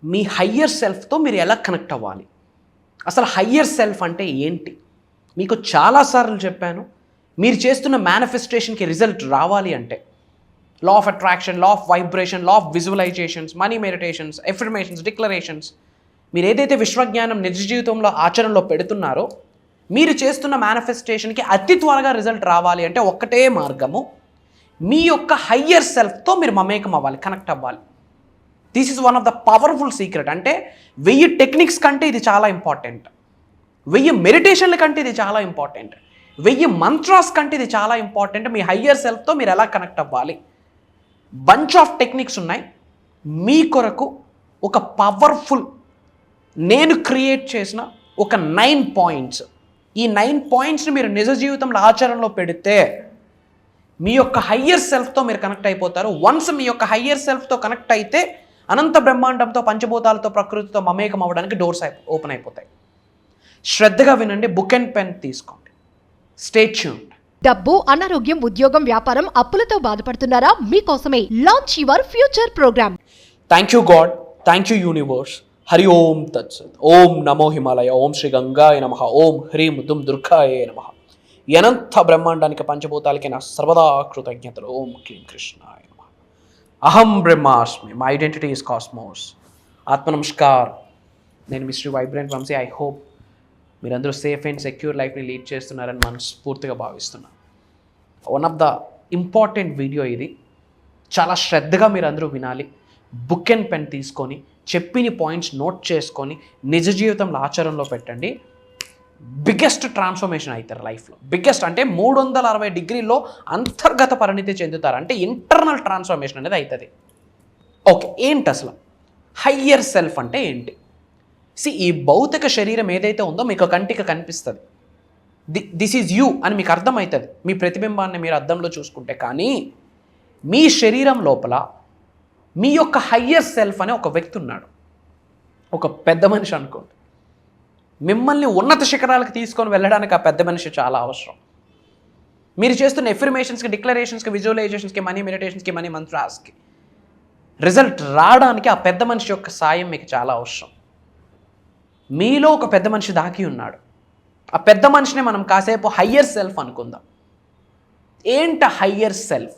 మీ higher సెల్ఫ్తో మీరు ఎలా connect అవ్వాలి, అసలు హయ్యర్ సెల్ఫ్ అంటే ఏంటి? మీకు చాలాసార్లు చెప్పాను, మీరు చేస్తున్న మేనిఫెస్టేషన్కి రిజల్ట్ రావాలి అంటే law of attraction, law of vibration, law of visualizations, money meditations, affirmations, declarations, మీరు ఏదైతే విశ్వజ్ఞానం నిజ జీవితంలో ఆచరణలో పెడుతున్నారో, మీరు చేస్తున్న మేనిఫెస్టేషన్కి అతి త్వరగా రిజల్ట్ రావాలి అంటే ఒక్కటే మార్గము, మీ యొక్క హయ్యర్ సెల్ఫ్తో మీరు మమేకం అవ్వాలి, కనెక్ట్ అవ్వాలి. This is one of the powerful secret. అంటే 1000 టెక్నిక్స్ కంటే ఇది చాలా ఇంపార్టెంట్, 1000 మెడిటేషన్ల కంటే ఇది చాలా ఇంపార్టెంట్, 1000 మంత్రాస్ కంటే ఇది చాలా ఇంపార్టెంట్. మీ హయ్యర్ సెల్ఫ్తో మీరు ఎలా కనెక్ట్ అవ్వాలి, బంచ్ ఆఫ్ టెక్నిక్స్ ఉన్నాయి. మీ కొరకు ఒక పవర్ఫుల్ నేను క్రియేట్ చేసిన ఒక 9 పాయింట్స్. ఈ 9 పాయింట్స్ని మీరు నిజ జీవితంలో ఆచరణలో పెడితే మీ యొక్క హయ్యర్ సెల్ఫ్తో మీరు కనెక్ట్ అయిపోతారు. వన్స్ మీ యొక్క హయ్యర్ సెల్ఫ్తో కనెక్ట్ అయితే అనంత బ్రహ్మాండంతో, పంచభూతాలతో, ప్రకృతితో మమేకం అవ్వడానికి డోర్స్ ఓపెన్ అయిపోతాయి. శ్రద్ధగా వినండి, బుక్ అండ్ పెన్ తీసుకోండి. Stay tuned. డబ్బు, అనారోగ్యం, ఉద్యోగం, వ్యాపారం, అప్పులతో బాధపడుతున్నారా? మీకోసమే launch your future programme. Thank you God, thank you universe. Hari Om తత్సత్. ఓం నమో హిమాలయ, ఓం శ్రీ గంగాయ నమః, ఓం హ్రీం దుమ్ దుర్గాయ నమః. అనంత బ్రహ్మాండానికి, పంచభూతాలకి నా సర్వదా కృతజ్ఞతలు. ఓం క్లీం కృష్ణాయ నమః. అహం బ్రహ్మాస్మి, మై ఐడెంటిటీ ఈస్ కాస్మోస్. ఆత్మ నమస్కార్. నేను mister vibrant Vamshi. I hope మీరందరూ సేఫ్ అండ్ సెక్యూర్ లైఫ్ని లీడ్ చేస్తున్నారని మనస్ఫూర్తిగా భావిస్తున్నాను. One of the important video ఇది. చాలా శ్రద్ధగా మీరు అందరూ వినాలి. బుక్ అండ్ పెన్ తీసుకొని చెప్పిన పాయింట్స్ నోట్ చేసుకొని నిజ జీవితంలో ఆచరణలో పెట్టండి. బిగ్గెస్ట్ ట్రాన్స్ఫర్మేషన్ అవుతారు లైఫ్లో. బిగ్గెస్ట్ అంటే 360 డిగ్రీల్లో అంతర్గత పరిణితి చెందుతారు. అంటే ఇంటర్నల్ ట్రాన్స్ఫర్మేషన్ అనేది అవుతుంది. ఓకే, ఏంటి అసలు హయ్యర్ సెల్ఫ్ అంటే ఏంటి? ఈ భౌతిక శరీరం ఏదైతే ఉందో మీకు కంటికి కనిపిస్తుంది, దిస్ ఈజ్ యూ అని మీకు అర్థమవుతుంది మీ ప్రతిబింబాన్ని మీరు అద్దంలో చూసుకుంటే. కానీ మీ శరీరం లోపల మీ యొక్క హయ్యర్ సెల్ఫ్ అనే ఒక వ్యక్తి ఉన్నాడు, ఒక పెద్ద మనిషి అనుకోండి. మిమ్మల్ని ఉన్నత శిఖరాలకు తీసుకొని వెళ్ళడానికి ఆ పెద్ద మనిషి చాలా అవసరం. మీరు చేస్తున్న ఎఫర్మేషన్స్కి, డిక్లరేషన్స్కి, విజువలైజేషన్స్కి, మనీ మెడిటేషన్స్కి, మనీ మంత్రాస్కి రిజల్ట్ రావడానికి ఆ పెద్ద మనిషి యొక్క సాయం మీకు చాలా అవసరం. మీలో ఒక పెద్ద మనిషి దాకి ఉన్నాడు. ఆ పెద్ద మనిషిని మనం కాసేపు హయ్యర్ సెల్ఫ్ అనుకుందాం. ఏంట హయ్యర్ సెల్ఫ్?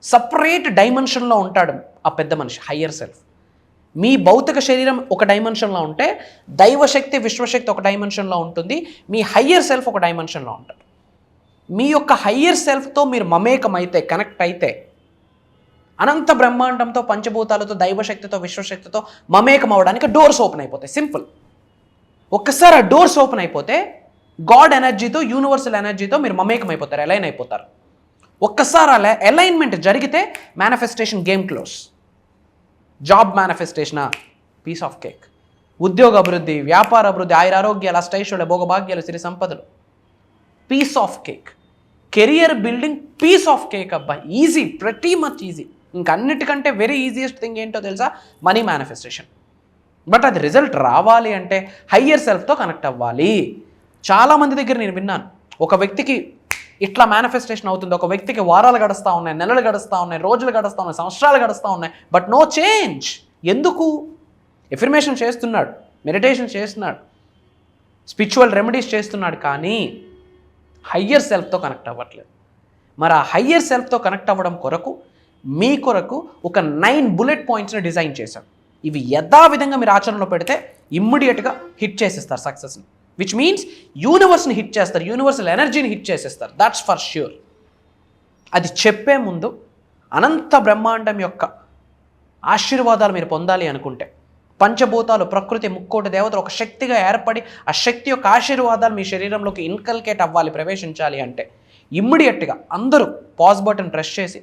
సపరేట్ డైమెన్షన్లో ఉంటాడు ఆ పెద్ద మనిషి, హయ్యర్ సెల్ఫ్. మీ భౌతిక శరీరం ఒక డైమెన్షన్లో ఉంటే దైవశక్తి, విశ్వశక్తి ఒక డైమెన్షన్లో ఉంటుంది. మీ హయ్యర్ సెల్ఫ్ ఒక డైమెన్షన్లో ఉంటాడు. మీ యొక్క హయ్యర్ సెల్ఫ్తో మీరు మమేకం అయితే, కనెక్ట్ అయితే అనంత బ్రహ్మాండంతో, పంచభూతాలతో, దైవశక్తితో, విశ్వశక్తితో మమేకం అవ్వడానికి డోర్స్ ఓపెన్ అయిపోతాయి. సింపుల్. ఒక్కసారి ఆ డోర్స్ ఓపెన్ అయిపోతే గాడ్ ఎనర్జీతో, యూనివర్సల్ ఎనర్జీతో మీరు మమేకం అయిపోతారు, అలైన్ అయిపోతారు. ఒక్కసారి అలా అలైన్మెంట్ జరిగితే మేనిఫెస్టేషన్ గేమ్ క్లోజ్. జాబ్ మేనిఫెస్టేషనా? Piece of cake. ఉద్యోగ అభివృద్ధి, వ్యాపార అభివృద్ధి, ఆయురారోగ్యాలు, అష్టైశ్వర్య, భోగభాగ్యాలు, సిరి సంపదలు, piece of cake. Career building, piece of cake. అబ్బా, ఈజీ, ప్రతి మచ్ ఈజీ. ఇంకన్నిటికంటే వెరీ ఈజియెస్ట్ థింగ్ ఏంటో తెలుసా? Money manifestation. బట్ అది రిజల్ట్ రావాలి అంటే హయ్యర్ సెల్ఫ్తో కనెక్ట్ అవ్వాలి. చాలామంది దగ్గర నేను విన్నాను, ఒక వ్యక్తికి ఇట్లా మేనిఫెస్టేషన్ అవుతుంది, ఒక వ్యక్తికి వారాలు గడుస్తూ ఉన్నాయి, నెలలు గడుస్తూ ఉన్నాయి, రోజులు గడుస్తూ ఉన్నాయి, సంవత్సరాలు గడుస్తూ ఉన్నాయి, బట్ నో చేంజ్. ఎందుకు? ఎఫర్మేషన్ చేస్తున్నాడు, మెడిటేషన్ చేస్తున్నాడు, స్పిరిచువల్ రెమెడీస్ చేస్తున్నాడు, కానీ హయ్యర్ సెల్ఫ్తో కనెక్ట్ అవ్వట్లేదు. మరి ఆ హయ్యర్ సెల్ఫ్తో కనెక్ట్ అవ్వడం కొరకు మీ కొరకు ఒక 9 బుల్లెట్ పాయింట్స్ని డిజైన్ చేశాం. ఇవి యథావిధంగా మీరు ఆచరణలో పెడితే ఇమ్మీడియట్గా హిట్ చేసేస్తారు సక్సెస్ని. విచ్ మీన్స్ యూనివర్స్ని హిట్ చేస్తారు, యూనివర్సల్ ఎనర్జీని హిట్ చేసేస్తారు. That's for sure. అది చెప్పే ముందు అనంత బ్రహ్మాండం యొక్క ఆశీర్వాదాలు మీరు పొందాలి అనుకుంటే, పంచభూతాలు, ప్రకృతి, ముక్కోటి దేవతలు ఒక శక్తిగా ఏర్పడి ఆ శక్తి యొక్క ఆశీర్వాదాలు మీ శరీరంలోకి ఇన్కల్కేట్ అవ్వాలి, ప్రవేశించాలి అంటే ఇమ్మీడియట్గా అందరూ పాజ్ బటన్ ప్రెస్ చేసి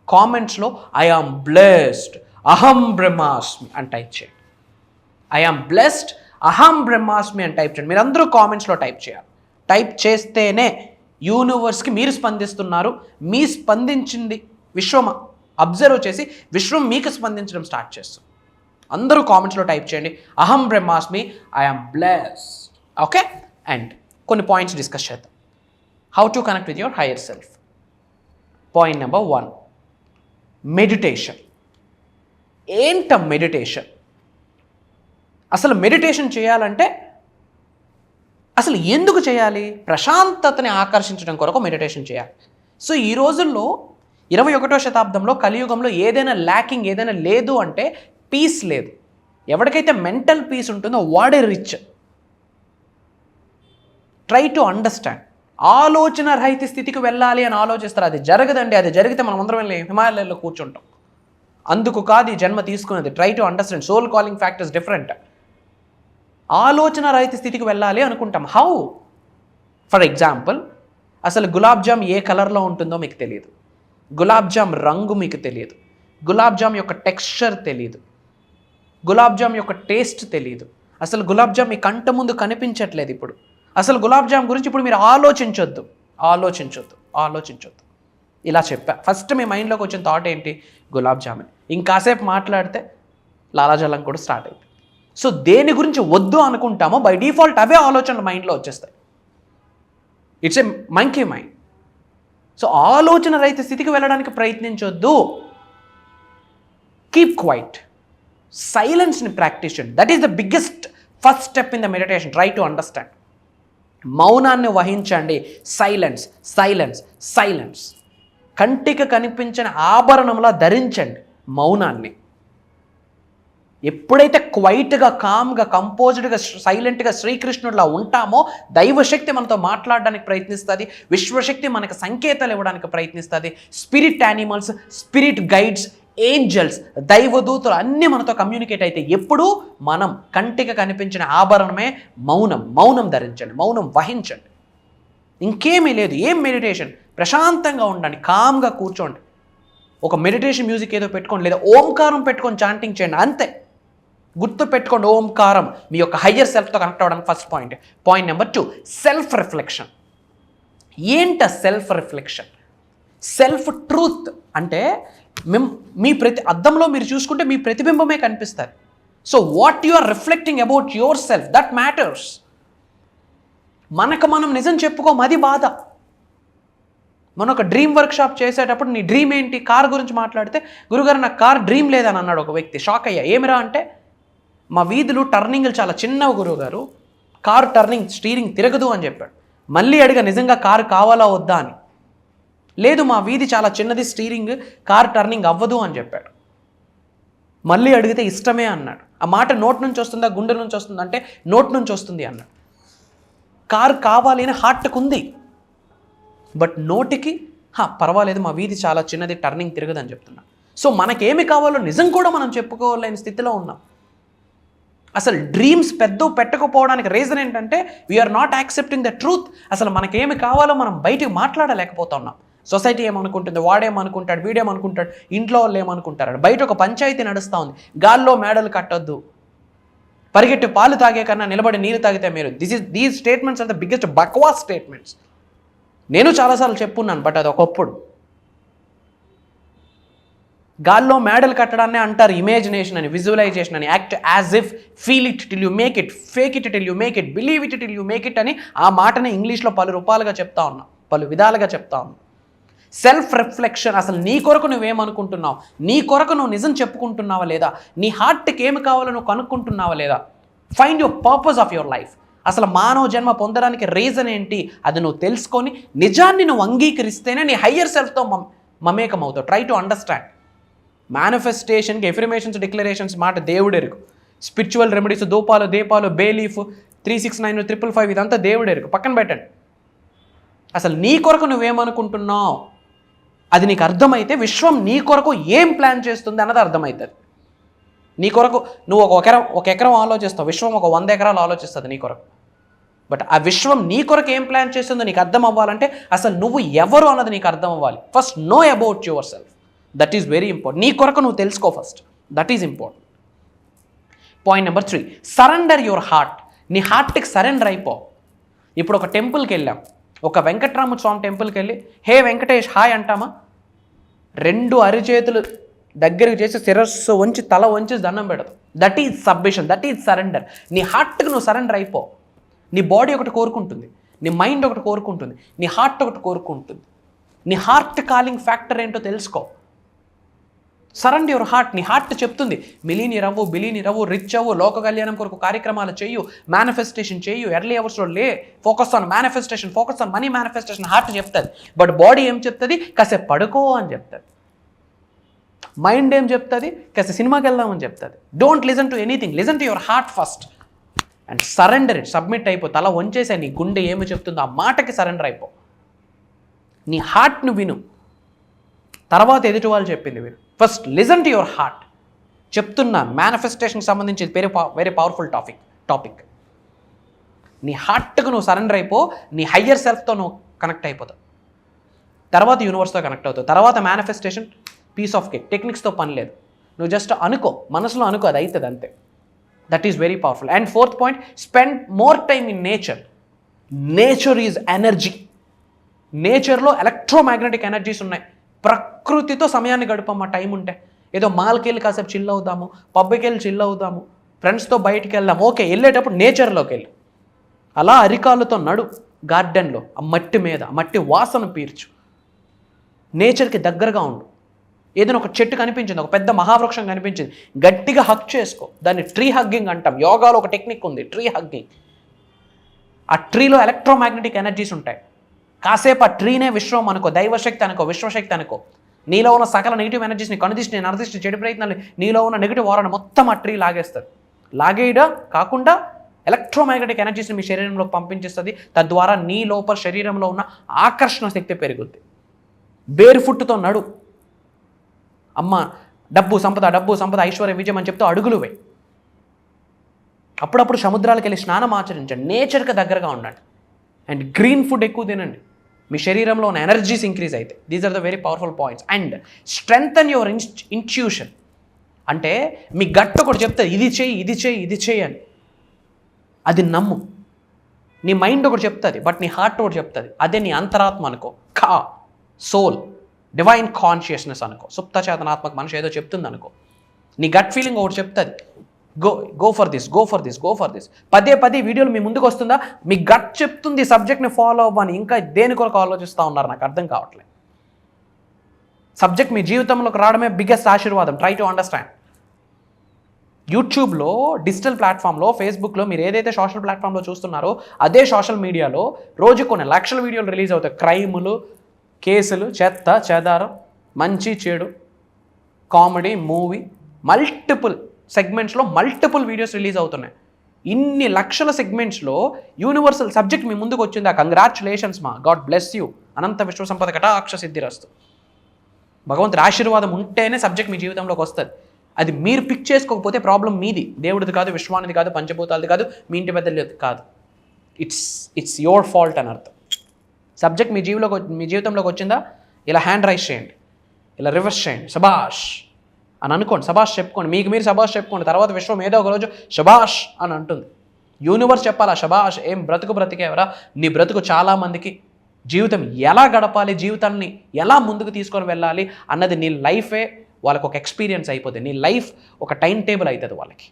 కామెంట్స్లో ఐ ఆమ్ బ్లెస్డ్, అహం బ్రహ్మాస్మి అని టైప్ చేయండి. ఐ ఆమ్ బ్లెస్డ్, అహం బ్రహ్మాస్మి అని టైప్ చేయండి. మీరు అందరూ కామెంట్స్లో టైప్ చేయాలి. టైప్ చేస్తేనే యూనివర్స్కి మీరు స్పందిస్తున్నారు. మీ స్పందించింది విశ్వం అబ్జర్వ్ చేసి విశ్వం మీకు స్పందించడం స్టార్ట్ చేస్తుంది. అందరూ కామెంట్స్లో టైప్ చేయండి, అహం బ్రహ్మాస్మి, I am blessed. Okay, and కొన్ని పాయింట్స్ డిస్కస్ చేద్దాం. How to connect with your higher self. Point number 1, meditation. ఏంట మెడిటేషన్? అసలు మెడిటేషన్ చేయాలంటే అసలు ఎందుకు చేయాలి? ప్రశాంతతని ఆకర్షించడం కొరకు మెడిటేషన్ చేయాలి. సో ఈ రోజుల్లో 21వ శతాబ్దంలో కలియుగంలో ఏదైనా ల్యాకింగ్, ఏదైనా లేదు అంటే పీస్ లేదు. ఎవరికైతే మెంటల్ పీస్ ఉంటుందో వాడే రిచ్. Try to understand. ఆలోచన రహిత స్థితికి వెళ్ళాలి అని ఆలోచిస్తారు. అది జరగదండి. అది జరిగితే మనం అందరం వెళ్ళి హిమాలయాల్లో కూర్చుంటాం. అందుకు కాదు ఈ జన్మ తీసుకున్నది. Try to understand. Soul calling factors different. ఆలోచన రహిత స్థితికి వెళ్ళాలి అనుకుంటాం. హౌ? ఫర్ ఎగ్జాంపుల్, అసలు గులాబ్ జామ్ ఏ కలర్లో ఉంటుందో మీకు తెలియదు. గులాబ్ జామ్ రంగు మీకు తెలియదు. గులాబ్ జామ్ యొక్క టెక్స్చర్ తెలియదు. గులాబ్ జామ్ యొక్క టేస్ట్ తెలియదు. అసలు గులాబ్ జామ్ మీ కంట ముందు కనిపించట్లేదు. ఇప్పుడు అసలు గులాబ్ జామ్ గురించి ఇప్పుడు మీరు ఆలోచించొద్దు. ఇలా చెప్పా. ఫస్ట్ మీ మైండ్లోకి వచ్చిన థాట్ ఏంటి? గులాబ్ జామే. ఇంకాసేపు మాట్లాడితే లాలాజలం కూడా స్టార్ట్ అయిపోయింది. సో దేని గురించి వద్దు అనుకుంటామో బై డిఫాల్ట్ అవే ఆలోచనలు మైండ్లో వచ్చేస్తాయి. It's a monkey mind. So ఆలోచన రహిత స్థితికి వెళ్ళడానికి ప్రయత్నించొద్దు. Keep quiet. సైలెన్స్ని ప్రాక్టీస్ చేయండి. That is the biggest first step in the meditation. Try to understand. మౌనాన్ని వహించండి. సైలెన్స్. కంటికి కనిపించిన ఆభరణంలా ధరించండి మౌనాన్ని. ఎప్పుడైతే క్వైట్గా, కామ్గా, కంపోజ్డ్గా, సైలెంట్గా శ్రీకృష్ణుడిలా ఉంటామో దైవశక్తి మనతో మాట్లాడడానికి ప్రయత్నిస్తుంది. విశ్వశక్తి మనకు సంకేతాలు ఇవ్వడానికి ప్రయత్నిస్తుంది. Spirit animals, spirit guides, angels, దైవదూతలు అన్నీ మనతో కమ్యూనికేట్ అయితే ఎప్పుడూ మనం కంటికి కనిపించిన ఆభరణమే మౌనం ధరించండి. మౌనం వహించండి. ఇంకేమీ లేదు. ఏం మెడిటేషన్? ప్రశాంతంగా ఉండండి. కామ్గా కూర్చోండి. ఒక మెడిటేషన్ మ్యూజిక్ ఏదో పెట్టుకోండి, లేదా ఓంకారం పెట్టుకొని చాంటింగ్ చేయండి. అంతే. గుర్తు పెట్టుకోండి, ఓంకారం మీ యొక్క హయ్యర్ సెల్ఫ్తో కనెక్ట్ అవ్వడానికి first point. Point number 2, self reflection. ఏంట సెల్ఫ్ రిఫ్లెక్షన్? సెల్ఫ్ ట్రూత్ అంటే మీ అద్దంలో మీరు చూసుకుంటే మీ ప్రతిబింబమే కనిపిస్తుంది. So what you are reflecting about your self, that matters. మనకు మనం నిజం చెప్పుకోం, అది బాధ. మనం ఒక డ్రీమ్ వర్క్షాప్ చేసేటప్పుడు నీ డ్రీమ్ ఏంటి? కార్ గురించి మాట్లాడితే, గురుగారు నాకు కార్ డ్రీమ్ లేదని అన్నాడు ఒక వ్యక్తి. షాక్ అయ్యా. ఏమిరా అంటే, మా వీధులు టర్నింగ్లు చాలా చిన్నవి గురువుగారు, కారు టర్నింగ్ స్టీరింగ్ తిరగదు అని చెప్పాడు. మళ్ళీ అడిగా, నిజంగా కారు కావాలా వద్దా అని. లేదు, మా వీధి చాలా చిన్నది, స్టీరింగ్ కార్ టర్నింగ్ అవ్వదు అని చెప్పాడు. మళ్ళీ అడిగితే ఇష్టమే అన్నాడు. ఆ మాట నోట్ నుంచి వస్తుందా గుండె నుంచి వస్తుందా అంటే నోట్ నుంచి వస్తుంది అన్నాడు. కారు కావాలి అని హార్ట్కి ఉంది, బట్ నోటికి పర్వాలేదు మా వీధి చాలా చిన్నది, టర్నింగ్ తిరగదని చెప్తున్నాడు. సో మనకేమి కావాలో నిజం కూడా మనం చెప్పుకోలేని స్థితిలో ఉన్నాం. అసలు డ్రీమ్స్ పెట్టకపోవడానికి రీజన్ ఏంటంటే we are not accepting the truth. అసలు మనకేమి కావాలో మనం బయటికి మాట్లాడలేకపోతున్నాం. సొసైటీ ఏమనుకుంటుంది, వాడేమనుకుంటాడు, వీడేమనుకుంటాడు, ఇంట్లో వాళ్ళు ఏమనుకుంటారు. బయట ఒక పంచాయతీ నడుస్తూ ఉంది. గాల్లో మేడలు కట్టొద్దు, పరిగెట్టి పాలు తాగే కన్నా నిలబడి నీరు తాగితే మీరు. These statements are the biggest బక్వాస్ స్టేట్మెంట్స్. నేను చాలాసార్లు చెప్పున్నాను, బట్ అది ఒకప్పుడు. గాల్లో మేడలు కట్టడాన్ని అంటారు ఇమేజినేషన్ అని, విజువలైజేషన్ అని. Act as if, feel it till you make it, fake it till you make it, believe it till you make it అని ఆ మాటని ఇంగ్లీష్లో పలు రూపాలుగా చెప్తా ఉన్నాం, పలు విధాలుగా చెప్తా ఉన్నాం. Self reflection. అసలు నీ కొరకు నువ్వేమనుకుంటున్నావు? నీ కొరకు నువ్వు నిజం చెప్పుకుంటున్నావా లేదా? నీ హార్ట్కి ఏమి కావాలో నువ్వు కనుక్కుంటున్నావా లేదా? Find your purpose of your life. అసలు మానవ జన్మ పొందడానికి రీజన్ ఏంటి? అది నువ్వు తెలుసుకొని నిజాన్ని నువ్వు అంగీకరిస్తేనే నీ హయ్యర్ సెల్ఫ్తో మమేకం అవుతావు. Try to understand. మేనిఫెస్టేషన్కి ఎఫర్మేషన్స్, డిక్లరేషన్స్ మాట దేవుడెరుకు. స్పిరిచువల్ రెమెడీస్, దూపాలు, దీపాలు, బేలీఫ్, 369, 555 ఇదంతా దేవుడెరుకు. పక్కన పెట్టండి. అసలు నీ కొరకు నువ్వేమనుకుంటున్నావు అది నీకు అర్థమైతే విశ్వం నీ కొరకు ఏం ప్లాన్ చేస్తుంది అన్నది అర్థమవుతుంది. నీ కొరకు నువ్వు ఒక ఎకరం ఆలోచిస్తావు, విశ్వం ఒక 100 ఎకరాలు ఆలోచిస్తుంది నీ కొరకు. బట్ ఆ విశ్వం నీ కొరకు ఏం ప్లాన్ చేస్తుందో నీకు అర్థం అవ్వాలంటే అసలు నువ్వు ఎవరు అన్నది నీకు అర్థం అవ్వాలి. First know about your self. That is very important. నీ కొరకు నువ్వు తెలుసుకో first. That is important. Point number 3, surrender your heart. నీ హార్ట్కి సరెండర్ అయిపో. ఇప్పుడు ఒక టెంపుల్కి వెళ్ళాం, ఒక వెంకటరామ స్వామి టెంపుల్కి వెళ్ళి హే వెంకటేష్ హాయ్ అంటామా? 2 అరిచేతులు దగ్గరికి చేసి శిరస్సు వంచి తల వంచి దండం పెడతాం. That is submission, that is surrender. నీ హార్ట్కి నువ్వు సరెండర్ అయిపో. నీ బాడీ ఒకటి కోరుకుంటుంది, నీ మైండ్ ఒకటి కోరుకుంటుంది, నీ హార్ట్ ఒకటి కోరుకుంటుంది. నీ హార్ట్ కాలింగ్ ఫ్యాక్టర్ ఏంటో తెలుసుకో. Surround your heart. నీ హార్ట్ చెప్తుంది మిలీనియర్ అవ్వు, బిలీనియర్ అవ్వు, రిచ్ అవ్వు, లోక కళ్యాణం కొరకు కార్యక్రమాలు చేయు, మేనిఫెస్టేషన్ చేయు, ఎర్లీ అవర్స్లో లే, focus on manifestation, focus on money manifestation. Heart చెప్తుంది. బట్ బాడీ ఏం చెప్తుంది? కాసేపు పడుకో అని చెప్తుంది. మైండ్ ఏం చెప్తుంది? కాసేపు సినిమాకి వెళ్దామని చెప్తుంది. Don't listen to anything, listen to your heart first and surrender it. Submit అయిపో, తల వంచేసే. నీ గుండె ఏమి చెప్తుందో ఆ మాటకి సరెండర్ అయిపో. నీ హార్ట్ను విను, తర్వాత ఎదుటి వాళ్ళు చెప్పింది విను. First listen to your heart. చెప్తున్నాను, మేనిఫెస్టేషన్కి సంబంధించి వెరీ పవర్ఫుల్ టాపిక్. నీ హార్ట్కు నువ్వు సరెండర్ అయిపో, నీ హయ్యర్ సెల్ఫ్తో నువ్వు కనెక్ట్ అయిపోతావు. తర్వాత యూనివర్స్తో కనెక్ట్ అవుతావు. తర్వాత మేనిఫెస్టేషన్ పీస్ ఆఫ్ కేక్. టెక్నిక్స్తో పని లేదు. నువ్వు జస్ట్ అనుకో, మనసులో అనుకో, అది అవుతుంది అంతే. That is very powerful. And fourth point, spend more time in nature. Nature is energy. నేచర్లో ఎలక్ట్రోమాగ్నెటిక్ ఎనర్జీస్ ఉన్నాయి. ప్రకృతితో సమయాన్ని గడపమ్మా టైం ఉంటే. ఏదో మాల్కి వెళ్ళి కాసేపు చిల్ అవుదాము, పబ్కి వెళ్ళి చిల్ అవుదాము, ఫ్రెండ్స్తో బయటికి వెళ్దాం, ఓకే. వెళ్ళేటప్పుడు నేచర్లోకి వెళ్ళి అలా అరికాళ్ళతో నడు గార్డెన్లో, ఆ మట్టి మీద, మట్టి వాసన పీర్చు, నేచర్కి దగ్గరగా ఉండు. ఏదైనా ఒక చెట్టు కనిపించింది, ఒక పెద్ద మహావృక్షం కనిపించింది, గట్టిగా హగ్ చేసుకో. దాన్ని ట్రీ హగ్గింగ్ అంటాం. యోగాలో ఒక టెక్నిక్ ఉంది, ట్రీ హగ్గింగ్. ఆ ట్రీలో ఎలక్ట్రోమాగ్నెటిక్ ఎనర్జీస్ ఉంటాయి. కాసేపు ఆ ట్రీనే విశ్వం అనుకో, దైవశక్తి అనుకో, విశ్వశక్తి అనుకో. నీలో ఉన్న సకల నెగిటివ్ ఎనర్జీస్ని, కనుదిష్టిని, నరదిష్టి, చెడు ప్రయత్నాలు, నీలో ఉన్న నెగిటివ్ వారాన్ని మొత్తం ఆ ట్రీ లాగేస్తుంది. లాగేయడం కాకుండా ఎలక్ట్రోమాగ్నెటిక్ ఎనర్జీస్ని మీ శరీరంలో పంపించేస్తుంది. తద్వారా నీ లోపల శరీరంలో ఉన్న ఆకర్షణ శక్తి పెరుగుద్ది. బేరు ఫుట్తో నడు. అమ్మ డబ్బు సంపద ఐశ్వర్యం విజయం అని చెప్తూ అడుగులు వేయి. అప్పుడప్పుడు సముద్రాలకు వెళ్ళి స్నానం ఆచరించండి. నేచర్కి దగ్గరగా ఉండండి. అండ్ గ్రీన్ ఫుడ్ ఎక్కువ తినండి. మీ శరీరంలో ఉన్న ఎనర్జీస్ ఇంక్రీజ్ అయితే. These are the very powerful points. And strengthen your intuition. అంటే మీ గట్ ఒకటి చెప్తే ఇది చేయి అని, అది నమ్ము. నీ మైండ్ ఒకటి చెప్తుంది, బట్ నీ హార్ట్ ఒకటి చెప్తుంది. అదే నీ అంతరాత్మ అనుకో, సోల్, డివైన్ కాన్షియస్నెస్ అనుకో, సుప్త చేతనాత్మక మనిషి ఏదో చెప్తుంది అనుకో. నీ గట్ ఫీలింగ్ ఒకటి చెప్తుంది, గో ఫర్ దిస్. పదే వీడియోలు మీ ముందుకు వస్తుందా? మీ గట్ చెప్తుంది సబ్జెక్ట్ని ఫాలో అవ్వని, ఇంకా దేని కొరకు ఆలోచిస్తూ ఉన్నారు నాకు అర్థం కావట్లేదు. సబ్జెక్ట్ మీ జీవితంలోకి రావడమే బిగ్గెస్ట్ ఆశీర్వాదం. Try to understand. యూట్యూబ్లో, డిజిటల్ ప్లాట్ఫామ్లో, ఫేస్బుక్లో, మీరు ఏదైతే సోషల్ ప్లాట్ఫామ్లో చూస్తున్నారో అదే సోషల్ మీడియాలో రోజు కొన్ని లక్షల వీడియోలు రిలీజ్ అవుతాయి. క్రైములు, కేసులు, చెత్త చెదారం, మంచి చెడు, కామెడీ, మూవీ, మల్టిపుల్ సెగ్మెంట్స్లో మల్టిపుల్ వీడియోస్ రిలీజ్ అవుతున్నాయి. ఇన్ని లక్షల సెగ్మెంట్స్లో యూనివర్సల్ సబ్జెక్ట్ మీ ముందుకు వచ్చిందా? కంగ్రాచులేషన్స్ మా, గాడ్ బ్లెస్ యూ. అనంత విశ్వసంపద కటాక్ష సిద్ధిరస్తు. భగవంతుడి ఆశీర్వాదం ఉంటేనే సబ్జెక్ట్ మీ జీవితంలోకి వస్తుంది. అది మీరు పిక్ చేసుకోకపోతే ప్రాబ్లం మీది, దేవుడిది కాదు, విశ్వానిది కాదు, పంచభూతాలది కాదు, మీ ఇంటి పెద్దది కాదు. ఇట్స్ యువర్ ఫాల్ట్ అని అర్థం. సబ్జెక్ట్ మీ జీవితంలోకి వచ్చిందా? ఇలా హ్యాండ్ రైజ్ చేయండి, ఇలా రివర్స్ చేయండి, శబాష్ అని అనుకోండి, శబాష్ చెప్పుకోండి, మీకు మీరు శబాష్ చెప్పుకోండి. తర్వాత విశ్వం ఏదో ఒక రోజు శబాష్ అని అంటుంది. యూనివర్స్ చెప్పాలా శబాష్. ఏం బ్రతికేవరా? నీ బ్రతుకు చాలామందికి జీవితం ఎలా గడపాలి, జీవితాన్ని ఎలా ముందుకు తీసుకొని వెళ్ళాలి అన్నది నీ లైఫే వాళ్ళకి ఒక ఎక్స్పీరియన్స్ అయిపోతుంది. నీ లైఫ్ ఒక టైం టేబుల్ అవుతుంది వాళ్ళకి.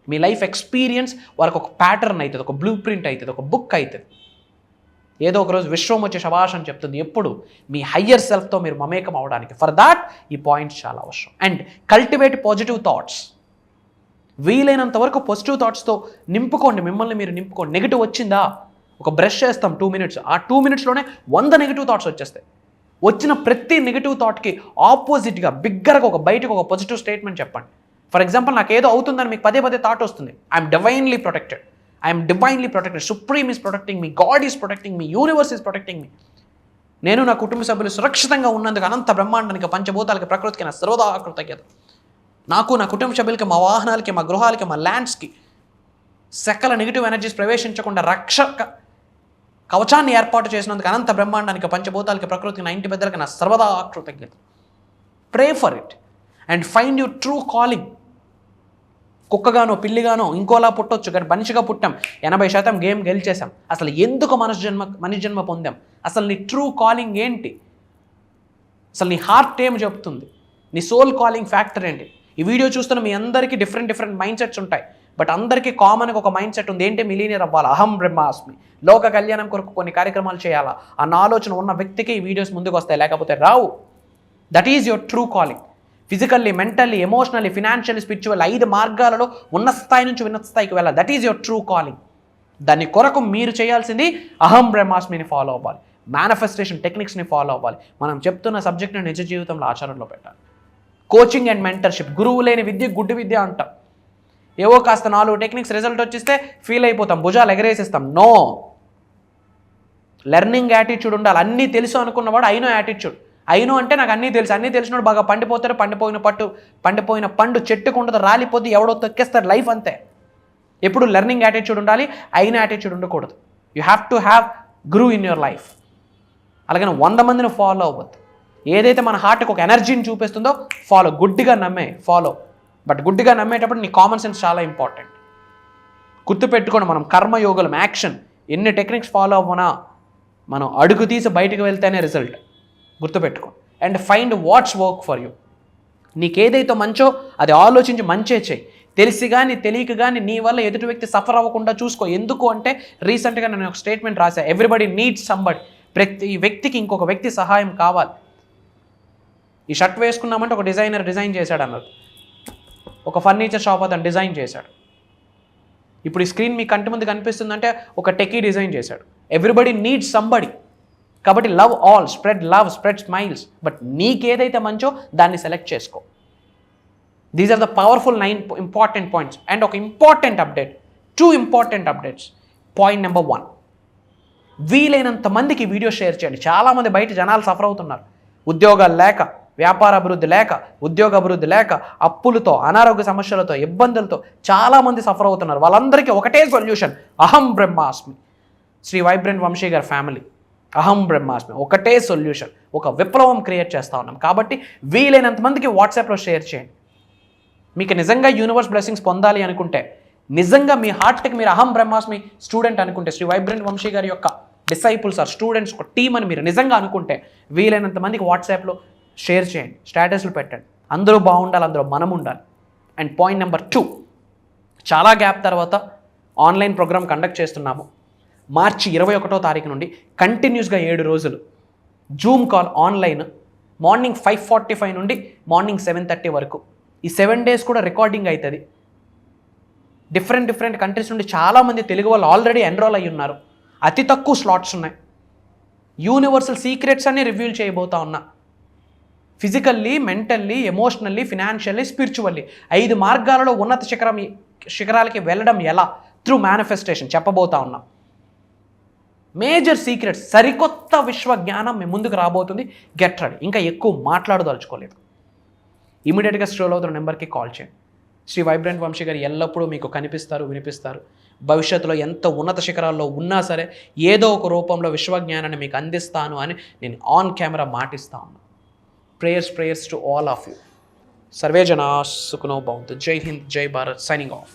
మీ లైఫ్ ఎక్స్పీరియన్స్ వాళ్ళకి ఒక ప్యాటర్న్ అవుతుంది, ఒక బ్లూ ప్రింట్ అవుతుంది, ఒక బుక్ అవుతుంది. ఏదో ఒకరోజు విశ్వం వచ్చే శబాష్ అని చెప్తుంది. ఎప్పుడు? మీ హయ్యర్ సెల్ఫ్తో మీరు మమేకం అవడానికి. ఫర్ దాట్ ఈ పాయింట్స్ చాలా అవసరం. And cultivate positive thoughts. వీలైనంత వరకు పాజిటివ్ థాట్స్తో నింపుకోండి, మిమ్మల్ని మీరు నింపుకోండి. నెగిటివ్ వచ్చిందా? ఒక బ్రష్ చేస్తాం 2 minutes, ఆ 2 minutesలోనే 100 నెగిటివ్ థాట్స్ వచ్చేస్తాయి. వచ్చిన ప్రతి నెగిటివ్ థాట్కి ఆపోజిట్గా బిగ్గరగా బయటకు ఒక పాజిటివ్ స్టేట్మెంట్ చెప్పండి. ఫర్ ఎగ్జాంపుల్, నాకు ఏదో అవుతుందని మీకు పదే థాట్ వస్తుంది. I'm divinely protected, supreme is protecting me, God is protecting me, universe is protecting me. నేను నా కుటుంబ సభ్యులు సురక్షితంగా ఉన్నందుకు అనంత బ్రహ్మాండానికి, పంచభూతాలకి, ప్రకృతికి నా సర్వదా కృతజ్ఞత. నాకు, నా కుటుంబ సభ్యులకి, మా వాహనాలకి, మా గృహాలకి, మా ల్యాండ్స్కి సకల నెగిటివ్ ఎనర్జీస్ ప్రవేశించకుండా రక్షక కవచాన్ని ఏర్పాటు చేసినందుకు అనంత బ్రహ్మాండానికి, పంచభూతాలకి, ప్రకృతికి, నా ఇంటి పెద్దలకి నా సర్వదా కృతజ్ఞత. Pray for it and find your true calling. కుక్కగానో, పిల్లిగానో, ఇంకోలా పుట్టొచ్చు, కానీ మనిషిగా పుట్టాం. 80% గేమ్ గెలిచేసాం. అసలు ఎందుకు మనిషి జన్మ పొందాం? అసలు నీ ట్రూ కాలింగ్ ఏంటి? అసలు నీ హార్ట్ ఏం చెప్తుంది? నీ సోల్ కాలింగ్ ఫ్యాక్టర్ ఏంటి? ఈ వీడియో చూస్తున్న మీ అందరికీ డిఫరెంట్ మైండ్ సెట్స్ ఉంటాయి. బట్ అందరికీ కామన్గా ఒక మైండ్ సెట్ ఉంది. ఏంటి? మిలీనియర్ అవ్వాలి, అహం బ్రహ్మాస్మి, లోక కళ్యాణం కొరకు కొన్ని కార్యక్రమాలు చేయాలా అన్న ఆలోచన ఉన్న వ్యక్తికి ఈ వీడియోస్ ముందుకు వస్తాయి, లేకపోతే రావు. That is your true calling. Physically, mentally, emotionally, financially, spiritual 5 మార్గాలలో ఉన్నత స్థాయి నుంచి ఉన్నత స్థాయికి వెళ్ళాలి. That is your true calling. దాని కొరకు మీరు చేయాల్సింది అహం బ్రహ్మాస్మిని ఫాలో అవ్వాలి, మేనిఫెస్టేషన్ టెక్నిక్స్ని ఫాలో అవ్వాలి, మనం చెప్తున్న సబ్జెక్ట్ని నిజ జీవితంలో ఆచరణలో పెట్టాలి. కోచింగ్ అండ్ మెంటర్షిప్, గురువు లేని విద్య గుడ్డి విద్య అంటాం. ఏవో కాస్త 4 టెక్నిక్స్ రిజల్ట్ వచ్చేస్తే ఫీల్ అయిపోతాం, భుజాలు ఎగరేసిస్తాం. నో, లెర్నింగ్ యాటిట్యూడ్ ఉండాలి. అన్నీ తెలుసు అనుకున్నవాడు అయినో యాటిట్యూడ్. అయినో అంటే నాకు అన్నీ తెలుసు, అన్నీ తెలిసినోడు బాగా పండిపోతారు. పండిపోయిన పండు చెట్టుకు ఉండదు, రాలిపోతే ఎవడో తొక్కేస్తాడు. లైఫ్ అంతే. ఎప్పుడు లెర్నింగ్ యాటిట్యూడ్ ఉండాలి, అయిన యాటిట్యూడ్ ఉండకూడదు. You have to have గ్రూ in your life. అలాగే 100 మందిని ఫాలో అవ్వద్దు. ఏదైతే మన హార్ట్కి ఒక ఎనర్జీని చూపిస్తుందో ఫాలో, గుడ్డిగా నమ్మే ఫాలో. బట్ గుడ్డిగా నమ్మేటప్పుడు నీ కామన్ సెన్స్ చాలా ఇంపార్టెంట్. గుర్తుపెట్టుకోండి, మనం కర్మయోగం, యాక్షన్, ఎన్ని టెక్నిక్స్ ఫాలో అవ్వనా మనం అడుగు తీసి బయటకు వెళ్తేనే రిజల్ట్. గుర్తుపెట్టుకోండి. And find what's work for you. నీకేదైతే మంచో అది ఆలోచించి మంచే చేయి. తెలిసి కానీ తెలియక కానీ నీ వల్ల ఎదుటి వ్యక్తి సఫర్ అవ్వకుండా చూసుకో. ఎందుకు అంటే రీసెంట్గా నేను ఒక స్టేట్మెంట్ రాశా, ఎవ్రీబడి నీడ్స్ సంబడి. ప్రతి వ్యక్తికి ఇంకొక వ్యక్తి సహాయం కావాలి. ఈ షర్ట్ వేసుకున్నామంటే ఒక డిజైనర్ డిజైన్ చేశాడు అన్నారు, ఒక ఫర్నిచర్ షాప్ అతను డిజైన్ చేశాడు. ఇప్పుడు ఈ స్క్రీన్ మీ కంటి ముందు కనిపిస్తుందంటే ఒక టెకీ డిజైన్ చేశాడు. Everybody needs somebody. కాబట్టి love all, spread love, spread smiles. But నీకేదైతే మంచో దాన్ని సెలెక్ట్ చేసుకో. These are the powerful 9 important points. And ఒక important update, 2 important updates. Point number 1, వీలైనంత మందికి వీడియో షేర్ చేయండి. చాలామంది బయట జనాలు సఫర్ అవుతున్నారు. ఉద్యోగాలు లేక, వ్యాపార అభివృద్ధి లేక, ఉద్యోగ అభివృద్ధి లేక, అప్పులతో, అనారోగ్య సమస్యలతో, ఇబ్బందులతో చాలామంది సఫర్ అవుతున్నారు. వాళ్ళందరికీ ఒకటే సొల్యూషన్, అహం బ్రహ్మాస్మి. శ్రీ వైబ్రెంట్ వంశీ గారి ఫ్యామిలీ, అహం బ్రహ్మాస్మి ఒకటే సొల్యూషన్. ఒక విప్లవం క్రియేట్ చేస్తూ ఉన్నాం. కాబట్టి వీలైనంత మందికి వాట్సాప్లో షేర్ చేయండి. మీకు నిజంగా యూనివర్స్ బ్లెస్సింగ్స్ పొందాలి అనుకుంటే, నిజంగా మీ హార్ట్కి మీరు అహం బ్రహ్మాస్మి స్టూడెంట్ అనుకుంటే, శ్రీ వైబ్రెంట్ వంశీ గారి యొక్క డిసైపుల్స్ ఆర్ స్టూడెంట్స్ ఒక టీమ్ అని మీరు నిజంగా అనుకుంటే, వీలైనంత మందికి వాట్సాప్లో షేర్ చేయండి, స్టేటస్లు పెట్టండి. అందరూ బాగుండాలి, అందులో మనం ఉండాలి. అండ్ పాయింట్ నెంబర్ 2, చాలా గ్యాప్ తర్వాత ఆన్లైన్ ప్రోగ్రామ్ కండక్ట్ చేస్తున్నాము. మార్చి 21వ తారీఖు నుండి కంటిన్యూస్గా 7 రోజులు జూమ్ కాల్ ఆన్లైన్, మార్నింగ్ 5:45 నుండి మార్నింగ్ 7:30 వరకు. ఈ 7 days కూడా రికార్డింగ్ అవుతుంది. డిఫరెంట్ కంట్రీస్ నుండి చాలామంది తెలుగు వాళ్ళు ఆల్రెడీ ఎన్రోల్ అయ్యి ఉన్నారు. అతి తక్కువ స్లాట్స్ ఉన్నాయి. యూనివర్సల్ సీక్రెట్స్ అన్ని రివీల్ చేయబోతా ఉన్నా. Physically, mentally, emotionally, financially, spiritually 5 మార్గాలలో ఉన్నత శిఖరాలకి వెళ్ళడం ఎలా, త్రూ మేనిఫెస్టేషన్ చెప్పబోతా ఉన్నా. మేజర్ సీక్రెట్స్, సరికొత్త విశ్వ జ్ఞానం మీ ముందుకు రాబోతుంది. Get ready. ఇంకా ఎక్కువ మాట్లాడదలుచుకోలేదు. ఇమీడియట్గా స్క్రోల్ అవుతున్న నెంబర్కి కాల్ చేయండి. శ్రీ వైబ్రెంట్ వంశీ గారు ఎల్లప్పుడూ మీకు కనిపిస్తారు, వినిపిస్తారు. భవిష్యత్తులో ఎంత ఉన్నత శిఖరాల్లో ఉన్నా సరే ఏదో ఒక రూపంలో విశ్వజ్ఞానాన్ని మీకు అందిస్తాను అని నేను ఆన్ కెమెరా మాటిస్తా ఉన్నాను. Prayers to all of you. Survey జనా సుఖనో భవంతు. జై హింద్, జై భారత్. Signing off.